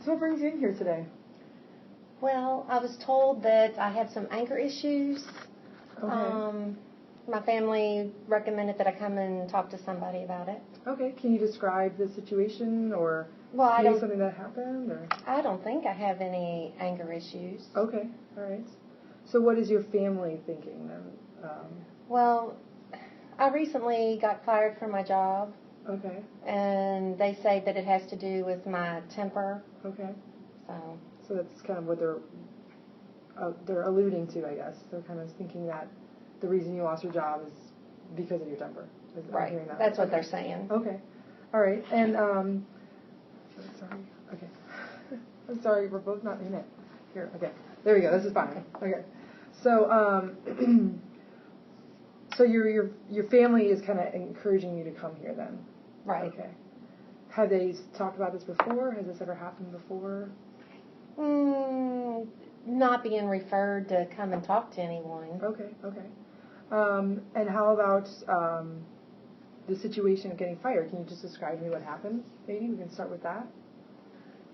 So what brings you in here today? Well, I was told that I had some anger issues. Okay. My family recommended that I come and talk to somebody about it. Okay. Can you describe the situation or Well, maybe something that happened? Or? I don't think I have any anger issues. Okay. All right. So what is your family thinking then? Well, I recently got fired from my job. Okay. And they say that it has to do with my temper. Okay. So that's kind of what they're alluding to, I guess. They're kind of thinking that the reason you lost your job is because of your temper. Right. That's what they're saying. Okay. All right. And sorry. Okay. I'm sorry. We're both not in it. Here. Okay. There we go. This is fine. Okay. So so your family is kind of encouraging you to come here then. Right. Okay. Have they talked about this before? Has this ever happened before? Not being referred to come and talk to anyone. Okay. And how about the situation of getting fired? Can you just describe to me what happened? Maybe we can start with that.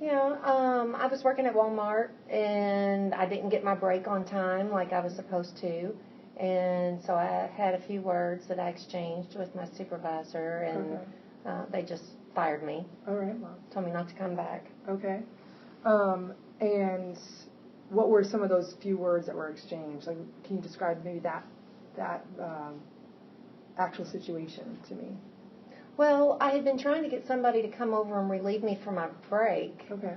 Yeah, I was working at Walmart, and I didn't get my break on time like I was supposed to. And so I had a few words that I exchanged with my supervisor, and they just fired me. All right. Well. Told me not to come back. Okay. And what were some of those few words that were exchanged? Like, can you describe maybe that actual situation to me? Well, I had been trying to get somebody to come over and relieve me for my break. Okay.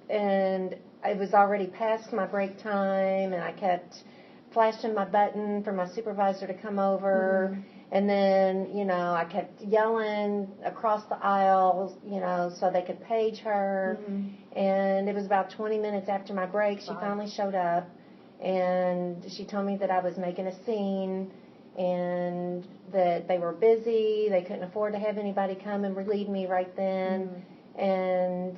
And it was already past my break time, and I kept flashing my button for my supervisor to come over. Mm-hmm. And then, I kept yelling across the aisle, so they could page her. Mm-hmm. And it was about 20 minutes after my break, she finally showed up. And she told me that I was making a scene and that they were busy. They couldn't afford to have anybody come and relieve me right then. Mm-hmm. And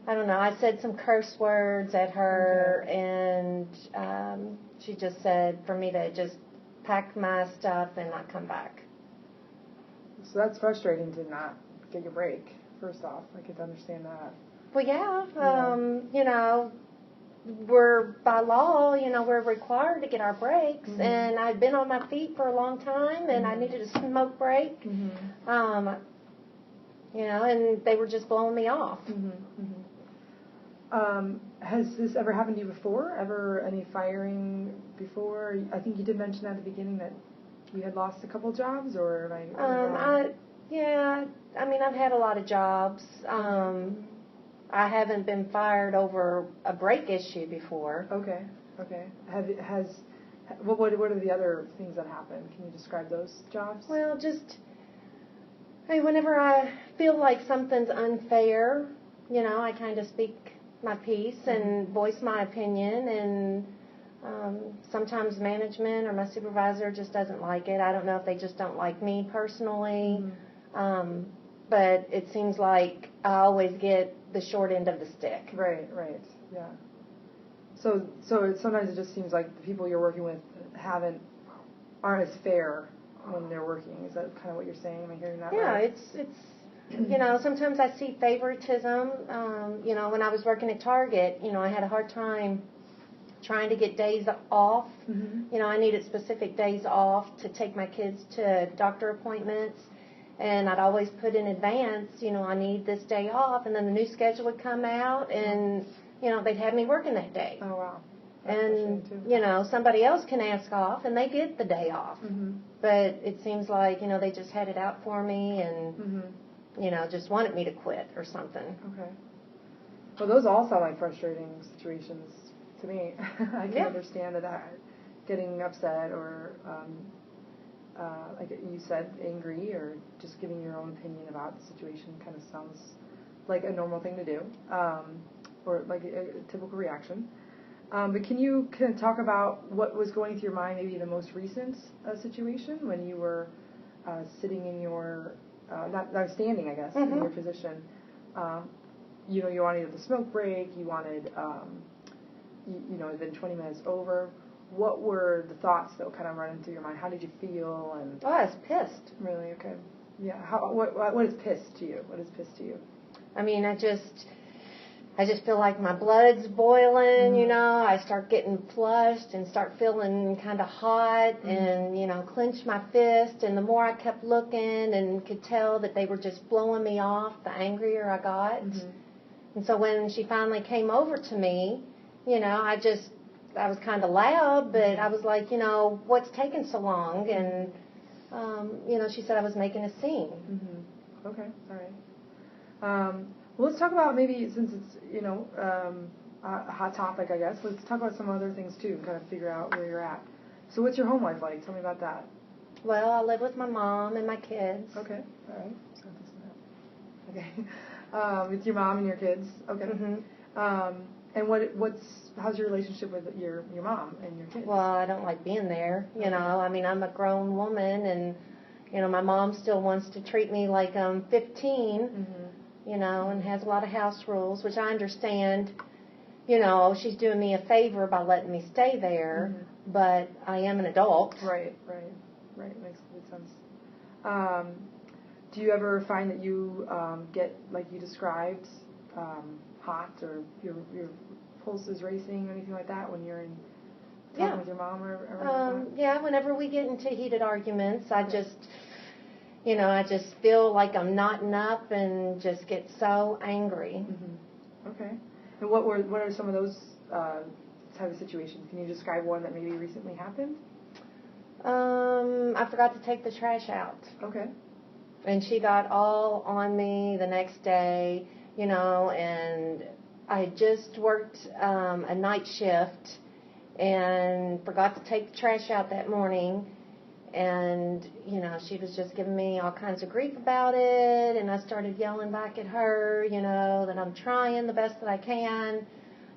I don't know, I said some curse words at her. Okay. And she just said for me to just pack my stuff and not come back. So that's frustrating to not get your break, first off. I could understand that. Well, yeah. We're, by law, we're required to get our breaks. Mm-hmm. And I'd been on my feet for a long time, and mm-hmm. I needed a smoke break. Mm-hmm. And they were just blowing me off. Mm-hmm. Mm-hmm. Has this ever happened to you before? Ever any firing before? I think you did mention at the beginning that you had lost a couple jobs, or I've had a lot of jobs. I haven't been fired over a break issue before. Okay. What are the other things that happened? Can you describe those jobs? Well, whenever I feel like something's unfair, I kind of speak my piece and mm-hmm. voice my opinion, and sometimes management or my supervisor just doesn't like it. I don't know if they just don't like me personally, mm-hmm. But it seems like I always get the short end of the stick. Right, yeah. So sometimes it just seems like the people you're working with aren't as fair when they're working. Is that kind of what you're saying? Am I hearing that right? Yeah, it's sometimes I see favoritism. When I was working at Target, I had a hard time trying to get days off. Mm-hmm. I needed specific days off to take my kids to doctor appointments. And I'd always put in advance, I need this day off. And then the new schedule would come out, and, they'd have me working that day. Oh, wow. And, somebody else can ask off, and they get the day off. Mm-hmm. But it seems like, they just had it out for me and, mm-hmm. Just wanted me to quit or something. Okay. Well, those all sound like frustrating situations to me. I can understand that getting upset or, like you said, angry or just giving your own opinion about the situation kind of sounds like a normal thing to do, or like a typical reaction. But can you kind of talk about what was going through your mind, maybe the most recent situation when you were sitting in your, not standing, I guess, mm-hmm. in your position. You wanted the smoke break, you wanted, it had been 20 minutes over. What were the thoughts that were kind of running through your mind? How did you feel? And I was pissed. Really? Okay. Yeah. What is pissed to you? What is pissed to you? I mean, I just feel like my blood's boiling, you know. I start getting flushed and start feeling kind of hot and, you know, clench my fist. And the more I kept looking and could tell that they were just blowing me off, the angrier I got. And so when she finally came over to me, you know, I was kind of loud, but I was like, you know, what's taking so long? And, you know, she said I was making a scene. Okay, all right. Well, let's talk about maybe, since it's, you know, a hot topic, I guess, let's talk about some other things too and kind of figure out where you're at. So what's your home life like? Tell me about that. Well, I live with my mom and my kids. Okay, all right. Okay. It's your mom and your kids. Okay. And how's your relationship with your mom and your kids? Well, I don't like being there, you know. I mean, I'm a grown woman, and, you know, my mom still wants to treat me like I'm 15, you know, and has a lot of house rules, which I understand. You know, she's doing me a favor by letting me stay there, but I am an adult. Right. Makes good sense. Do you ever find that you get, like you described, hot, or your pulse is racing or anything like that when you're in talking with your mom or yeah, whenever we get into heated arguments, I just feel like I'm knotting up and just get so angry. Okay. And what are some of those type of situations? Can you describe one that maybe recently happened? I forgot to take the trash out. Okay. And she got all on me the next day, you know, and I had just worked a night shift and forgot to take the trash out that morning. And, you know, she was just giving me all kinds of grief about it. And I started yelling back at her, you know, that I'm trying the best that I can.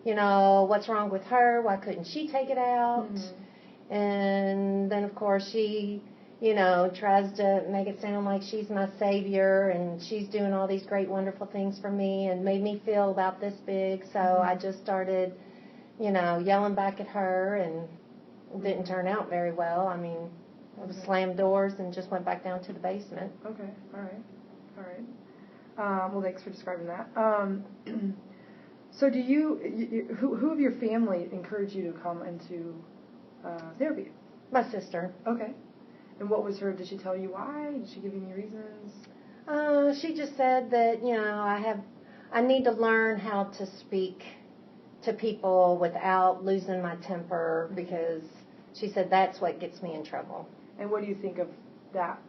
You know, what's wrong with her? Why couldn't she take it out? And then, of course, she, you know, tries to make it sound like she's my savior and she's doing all these great, wonderful things for me and made me feel about this big. So I just started, you know, yelling back at her, and it didn't turn out very well. I mean, I slammed doors and just went back down to the basement. Okay, all right. Well, thanks for describing that. So who of your family encouraged you to come into therapy? My sister. Okay. And what was did she tell you why? Did she give you any reasons? She just said that, you know, I need to learn how to speak to people without losing my temper, because she said that's what gets me in trouble. And what do you think of that?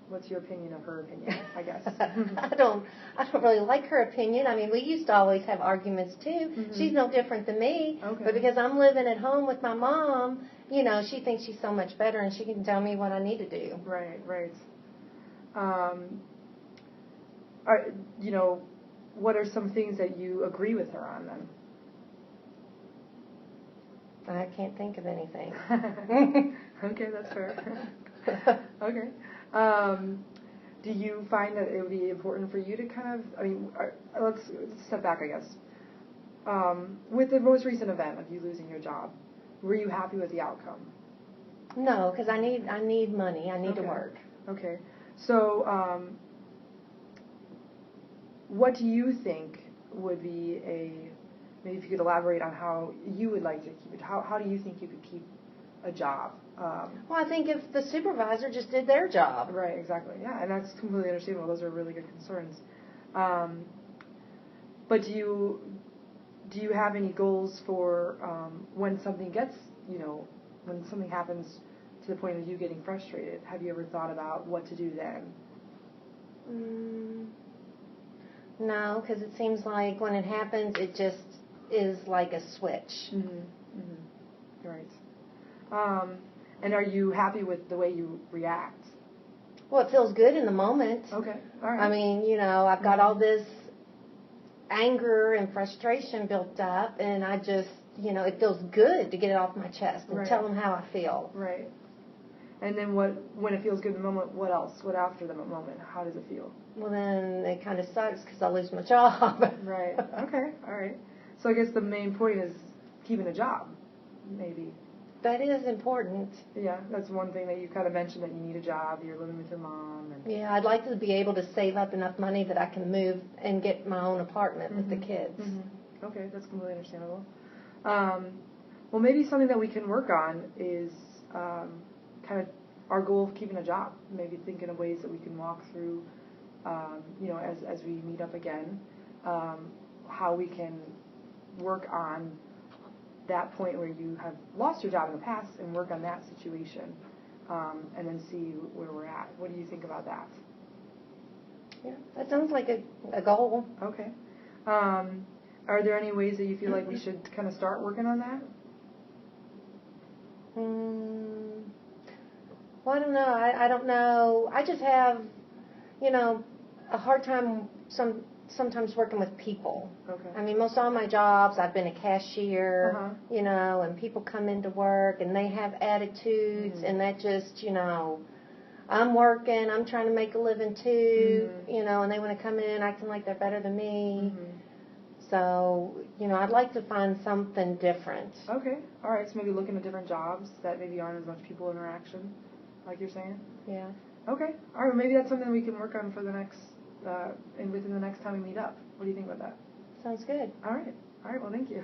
What's your opinion of her opinion, I guess? I don't really like her opinion. I mean, we used to always have arguments too. She's no different than me. Okay. But because I'm living at home with my mom, you know, she thinks she's so much better and she can tell me what I need to do. Right. You know, what are some things that you agree with her on then? I can't think of anything. Okay, that's fair. Okay. Do you find that it would be important for you to kind of, I mean, let's step back, I guess. With the most recent event of you losing your job, were you happy with the outcome? No, because I need money. I need to work. Okay. So, what do you think would be maybe if you could elaborate on how you would like to keep it, how do you think you could keep a job? Well, I think if the supervisor just did their job. Right, exactly. Yeah, and that's completely understandable. Those are really good concerns. But do you have any goals for when something gets, you know, when something happens to the point of you getting frustrated? Have you ever thought about what to do then? No, because it seems like when it happens, it just is like a switch. Right. And are you happy with the way you react? Well, it feels good in the moment. Okay, all right. I mean, you know, I've got all this anger and frustration built up, and I just, you know, it feels good to get it off my chest and tell them how I feel. Right. And then when it feels good in the moment, what else? What after the moment? How does it feel? Well, then it kind of sucks because I lose my job. Right. Okay. All right. So I guess the main point is keeping a job, maybe. That is important. Yeah, that's one thing that you kind of mentioned, that you need a job, you're living with your mom. And Yeah, I'd like to be able to save up enough money that I can move and get my own apartment with the kids. Okay, that's completely understandable. Well, maybe something that we can work on is kind of our goal of keeping a job. Maybe thinking of ways that we can walk through, as we meet up again, how we can work on that point where you have lost your job in the past and work on that situation, and then see where we're at. What do you think about that? Yeah, that sounds like a goal. Okay. Are there any ways that you feel like we should kind of start working on that? Well, I don't know. I don't know. I just have, a hard time sometimes working with people. Okay. I mean, most all my jobs, I've been a cashier, and people come into work and they have attitudes, and that just, I'm working, I'm trying to make a living too, and they want to come in acting like they're better than me. So, I'd like to find something different. Okay. All right. So maybe looking at different jobs that maybe aren't as much people interaction, like you're saying? Yeah. Okay. All right. Well, maybe that's something we can work on for the next, within the next time we meet up. What do you think about that? Sounds good. All right. All right. Well, thank you.